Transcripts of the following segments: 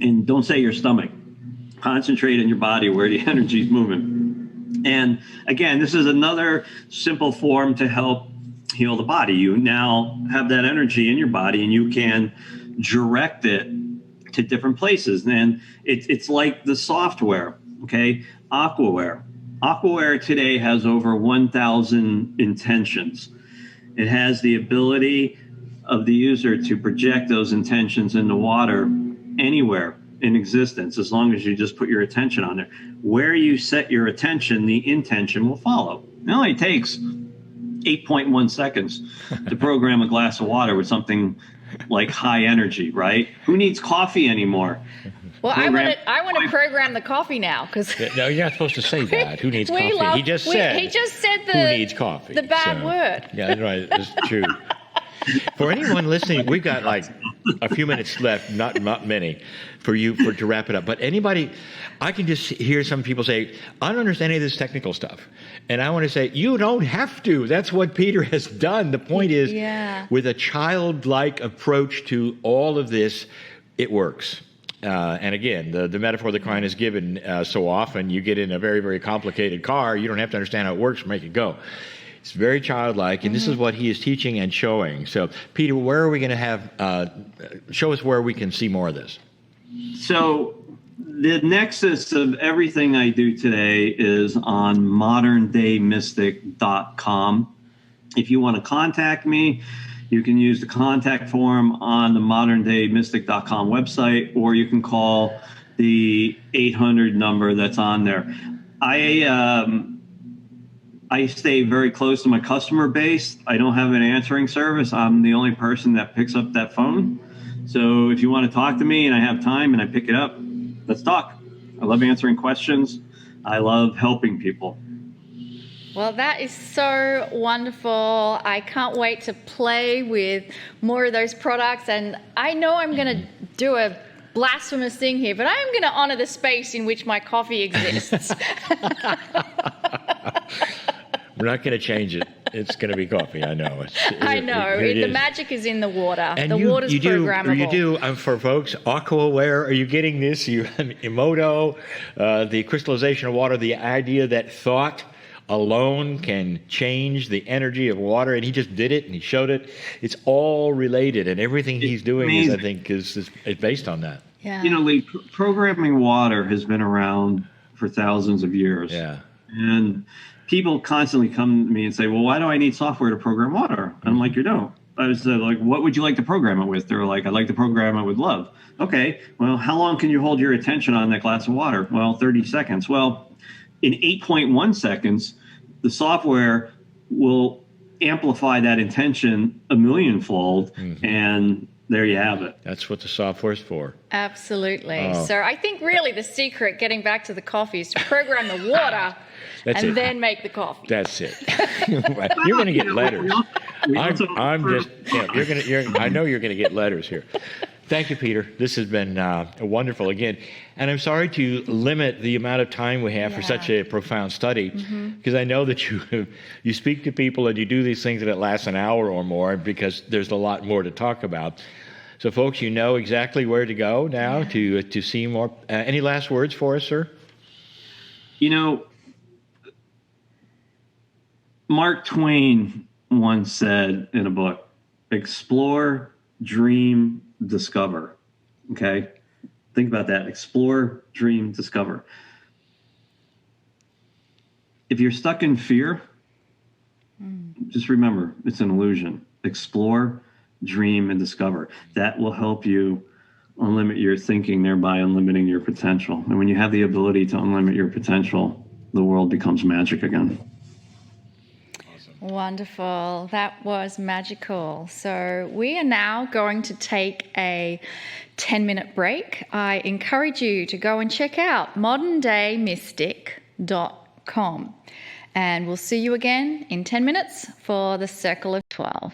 And don't say your stomach. Concentrate in your body where the energy is moving. And again, this is another simple form to help heal the body. You now have that energy in your body and you can direct it to different places. And it's like the software, okay? Aquaware. Aquaware today has over 1,000 intentions. It has the ability of the user to project those intentions in the water anywhere in existence, as long as you just put your attention on there. Where you set your attention, the intention will follow. It only takes 8.1 seconds to program a glass of water with something like high energy, right? Who needs coffee anymore? Well, I want to program the coffee now, because no, you're not supposed to say that. Who needs coffee? He just said who needs coffee. The bad word. Yeah, that's right. It's true. For anyone listening, we've got like a few minutes left, not many, to wrap it up. But anybody, I can just hear some people say, I don't understand any of this technical stuff. And I want to say, you don't have to. That's what Peter has done. The point is, with a childlike approach to all of this, it works. And again, the metaphor that Kryon has given so often, you get in a very, very complicated car, you don't have to understand how it works to make it go. It's very childlike, and this is what he is teaching and showing. So, Peter, where are we going to have, show us where we can see more of this. So, the nexus of everything I do today is on moderndaymystic.com. If you want to contact me, you can use the contact form on the moderndaymystic.com website, or you can call the 800 number that's on there. I stay very close to my customer base. I don't have an answering service. I'm the only person that picks up that phone. So if you want to talk to me and I have time and I pick it up, let's talk. I love answering questions. I love helping people. Well, that is so wonderful. I can't wait to play with more of those products. And I know I'm going to do a blasphemous thing here, but I'm going to honor the space in which my coffee exists. We're not going to change it. It's going to be coffee. I know. I know. The magic is in the water. And the water's programmable. You do. For folks, Aquaware, are you getting this? Emoto, the crystallization of water, the idea that thought alone can change the energy of water, and he just did it and he showed it. It's all related, and everything he's doing is, I think, is based on that. Yeah. You know, Lee, programming water has been around for thousands of years. Yeah. And people constantly come to me and say, well, why do I need software to program water? And I'm like, you don't. I was like, what would you like to program it with? They're like, I'd like to program it with love. Okay, well, how long can you hold your attention on that glass of water? Well, 30 seconds. Well, in 8.1 seconds, the software will amplify that intention a millionfold, and there you have it. That's what the software's for. Absolutely. Oh. So I think really the secret, getting back to the coffee, is to program the water and then make the coffee. That's it. You're going to get letters. I know you're going to get letters here. Thank you, Peter. This has been wonderful again. And I'm sorry to limit the amount of time we have for such a profound study, because I know that you speak to people and you do these things and it lasts an hour or more, because there's a lot more to talk about. So, folks, you know exactly where to go now to see more. Any last words for us, sir? You know, Mark Twain once said in a book, explore, dream, discover. Okay? Think about that. Explore, dream, discover. If you're stuck in fear, just remember, it's an illusion. Explore, dream, and discover. That will help you unlimit your thinking, thereby unlimiting your potential. And when you have the ability to unlimit your potential, the world becomes magic again. Wonderful. That was magical. So we are now going to take a 10-minute break. I encourage you to go and check out moderndaymystic.com. And we'll see you again in 10 minutes for the Circle of 12.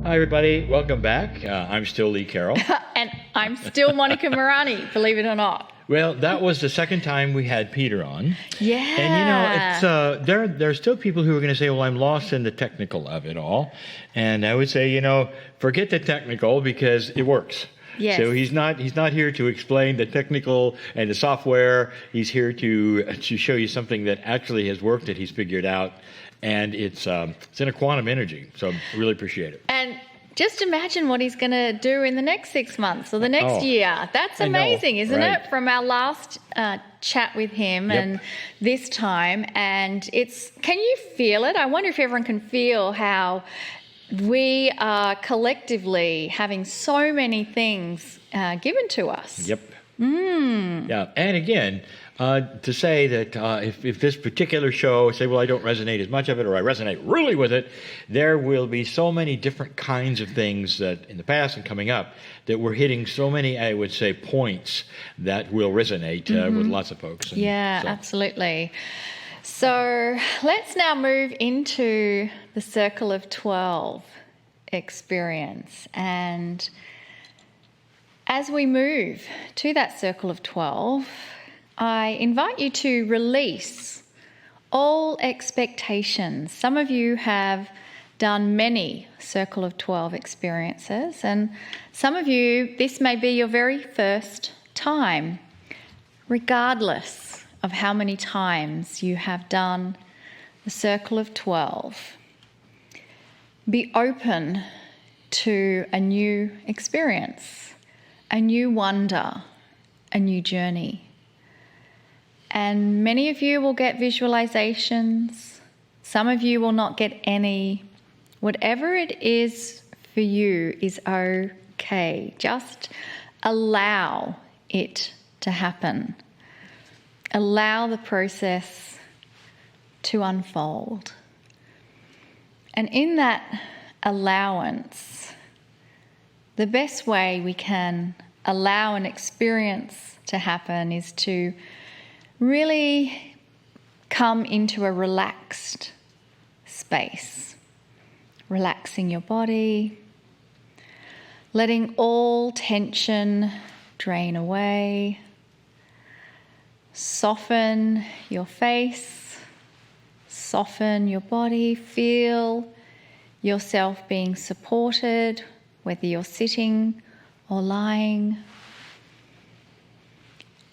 Hi, everybody. Welcome back. I'm still Lee Carroll. And I'm still Monica Morani, believe it or not. Well, that was the second time we had Peter on. Yeah. And, there are still people who are going to say, well, I'm lost in the technical of it all. And I would say, forget the technical because it works. Yes. So he's not here to explain the technical and the software. He's here to show you something that actually has worked, that he's figured out. And it's in a quantum energy. So I really appreciate it. And just imagine what he's going to do in the next 6 months or the next year. That's amazing, isn't it? From our last chat with him and this time. And can you feel it? I wonder if everyone can feel how we are collectively having so many things given to us. Yep. Yeah. And again, to say that if this particular show, say, well, I don't resonate as much of it, or I resonate really with it, there will be so many different kinds of things that in the past and coming up that we're hitting so many, I would say, points that will resonate with lots of folks. And Absolutely. So let's now move into the Circle of 12 experience. And as we move to that Circle of 12, I invite you to release all expectations. Some of you have done many Circle of 12 experiences, and some of you, this may be your very first time, regardless of how many times you have done the Circle of 12. Be open to a new experience, a new wonder, a new journey. And many of you will get visualizations. Some of you will not get any. Whatever it is for you is okay. Just allow it to happen. Allow the process to unfold. And in that allowance, the best way we can allow an experience to happen is to really come into a relaxed space. Relaxing your body, letting all tension drain away. Soften your face, soften your body, feel yourself being supported, whether you're sitting or lying.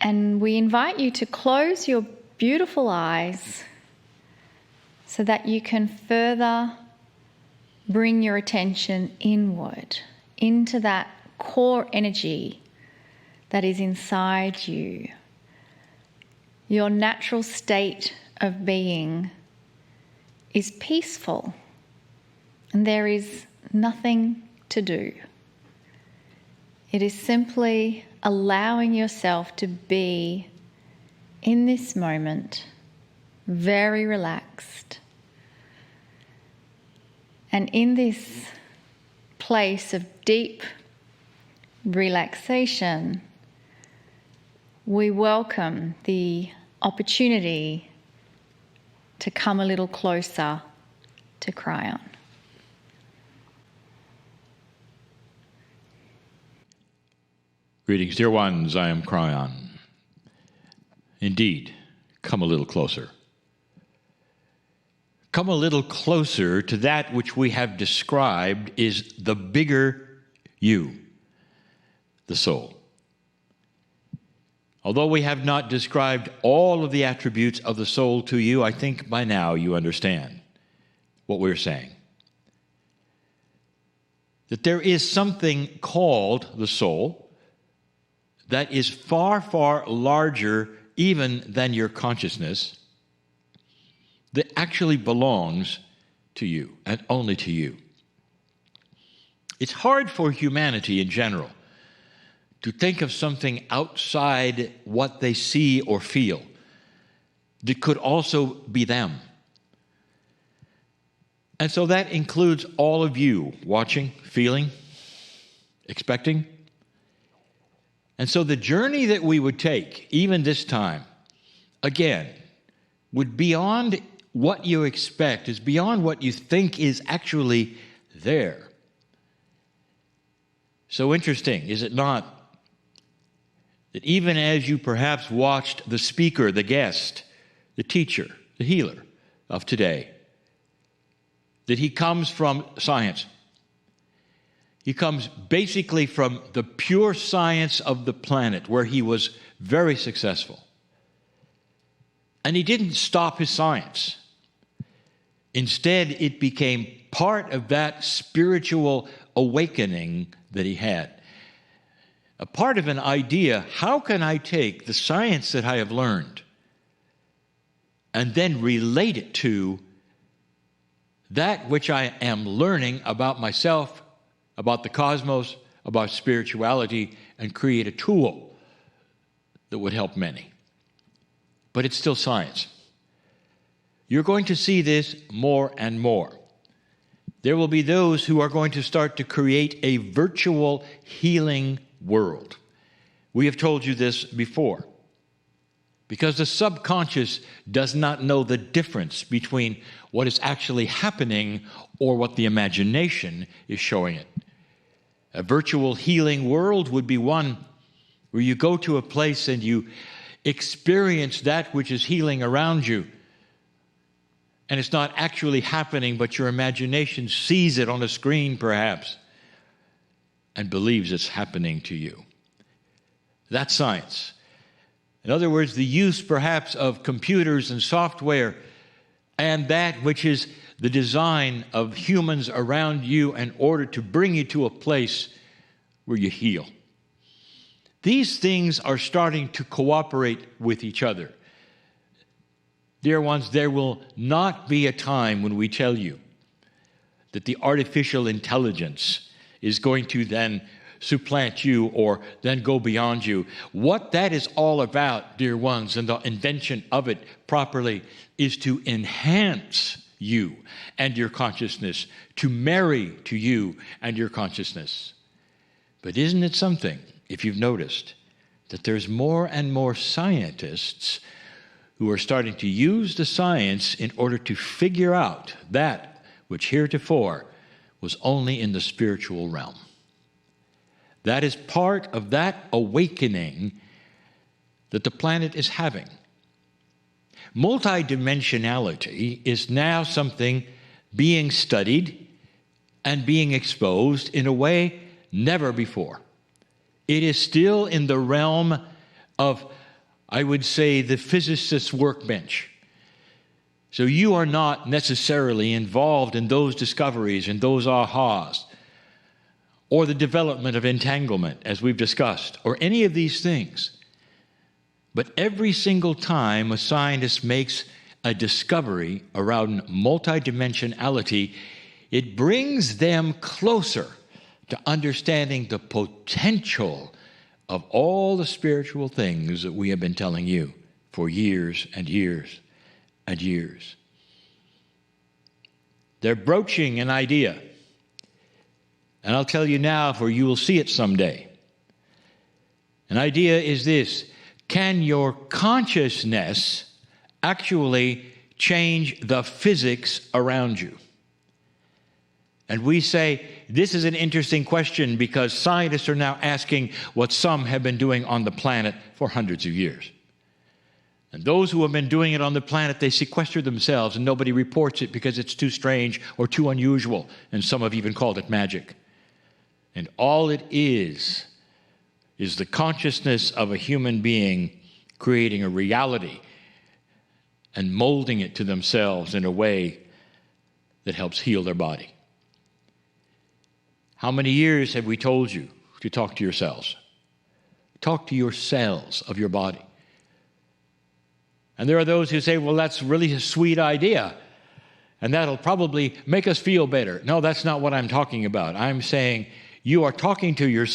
And we invite you to close your beautiful eyes so that you can further bring your attention inward into that core energy that is inside you. Your natural state of being is peaceful, and there is nothing to do. It is simply allowing yourself to be in this moment, very relaxed. And in this place of deep relaxation, we welcome the opportunity to come a little closer to Kryon. Greetings, dear ones. I am Kryon. Indeed, come a little closer. Come a little closer to that which we have described is the bigger you, the soul. Although we have not described all of the attributes of the soul to you, I think by now you understand what we're saying. That there is something called the soul that is far, far larger even than your consciousness, that actually belongs to you and only to you. It's hard for humanity in general to think of something outside what they see or feel that could also be them. And so that includes all of you watching, feeling, expecting. And so the journey that we would take, even this time, again, would beyond what you expect, is beyond what you think is actually there. So interesting, is it not? That even as you perhaps watched the speaker, the guest, the teacher, the healer of today, that he comes from science. He comes basically from the pure science of the planet, where he was very successful. And he didn't stop his science. Instead, it became part of that spiritual awakening that he had. A part of an idea: how can I take the science that I have learned and then relate it to that which I am learning about myself, about the cosmos, about spirituality, and create a tool that would help many? But it's still science. You're going to see this more and more. There will be those who are going to start to create a virtual healing world. We have told you this before. Because the subconscious does not know the difference between what is actually happening or what the imagination is showing it. A virtual healing world would be one where you go to a place and you experience that which is healing around you. And it's not actually happening, but your imagination sees it on a screen perhaps and believes it's happening to you. That's science. In other words, the use perhaps of computers and software and that which is the design of humans around you in order to bring you to a place where you heal. These things are starting to cooperate with each other. Dear ones, there will not be a time when we tell you that the artificial intelligence is going to then supplant you or then go beyond you. What that is all about, dear ones, and the invention of it properly, is to enhance you and your consciousness, to marry to you and your consciousness. But isn't it something, if you've noticed, that there's more and more scientists who are starting to use the science in order to figure out that which heretofore was only in the spiritual realm. That is part of that awakening that the planet is having. Multidimensionality is now something being studied and being exposed in a way never before. It is still in the realm of, I would say, the physicist's workbench. So you are not necessarily involved in those discoveries and those ahas, or the development of entanglement, as we've discussed, or any of these things. But every single time a scientist makes a discovery around multidimensionality, it brings them closer to understanding the potential of all the spiritual things that we have been telling you for years and years and years. They're broaching an idea. And I'll tell you now, for you will see it someday. An idea is this: can your consciousness actually change the physics around you? And we say, this is an interesting question because scientists are now asking what some have been doing on the planet for hundreds of years. And those who have been doing it on the planet, they sequester themselves and nobody reports it because it's too strange or too unusual. And some have even called it magic. And all it is the consciousness of a human being creating a reality and molding it to themselves in a way that helps heal their body. How many years have we told you to talk to yourselves? Talk to your cells of your body. And there are those who say, well, that's really a sweet idea, and that'll probably make us feel better. No, that's not what I'm talking about. I'm saying you are talking to yourself